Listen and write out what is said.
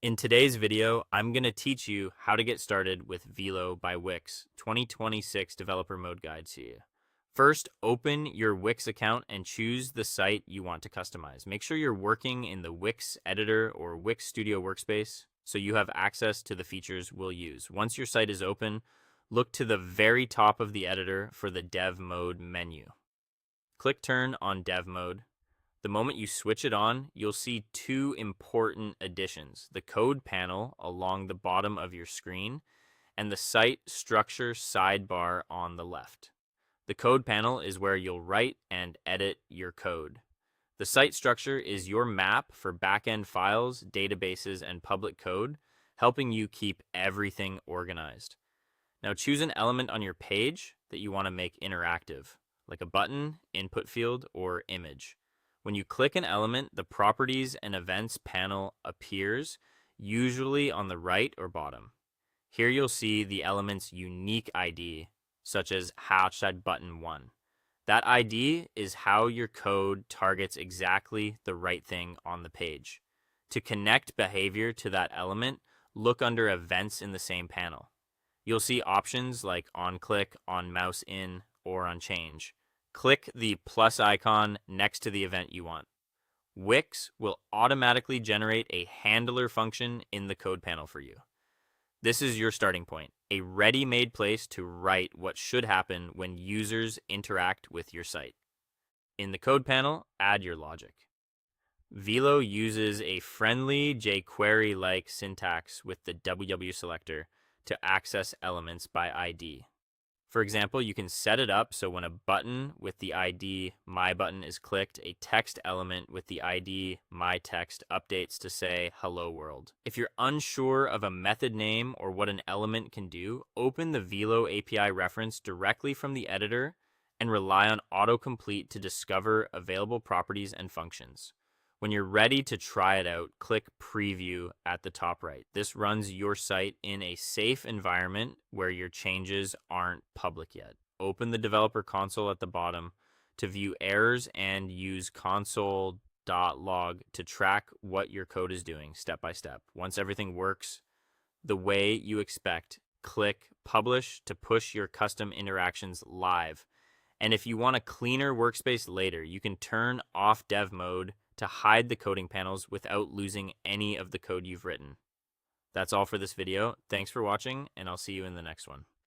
In today's video, I'm going to teach you how to get started with Velo by Wix 2026 Developer Mode Guide to you. First, open your Wix account and choose the site you want to customize. Make sure you're working in the Wix editor or Wix Studio workspace so you have access to the features we'll use. Once your site is open, look to the very top of the editor for the Dev Mode menu. Click Turn on Dev Mode. The moment you switch it on, you'll see two important additions: the code panel along the bottom of your screen and the site structure sidebar on the left. The code panel is where you'll write and edit your code. The site structure is your map for backend files, databases, and public code, helping you keep everything organized. Now choose an element on your page that you want to make interactive, like a button, input field, or image. When you click an element, the Properties and Events panel appears, usually on the right or bottom. Here you'll see the element's unique ID, such as #button1. That ID is how your code targets exactly the right thing on the page. To connect behavior to that element, look under Events in the same panel. You'll see options like on-click, on-mouse in, or on-change. Click the plus icon next to the event you want. Wix will automatically generate a handler function in the code panel for you. This is your starting point, a ready-made place to write what should happen when users interact with your site. In the code panel, add your logic. Velo uses a friendly jQuery-like syntax with the WW selector to access elements by ID. For example, you can set it up so when a button with the ID MyButton is clicked, a text element with the ID MyText updates to say Hello World. If you're unsure of a method name or what an element can do, open the Velo API reference directly from the editor and rely on autocomplete to discover available properties and functions. When you're ready to try it out, click Preview at the top right. This runs your site in a safe environment where your changes aren't public yet. Open the developer console at the bottom to view errors and use console.log to track what your code is doing step by step. Once everything works the way you expect, click Publish to push your custom interactions live. And if you want a cleaner workspace later, you can turn off dev mode to hide the coding panels without losing any of the code you've written. That's all for this video. Thanks for watching, and I'll see you in the next one.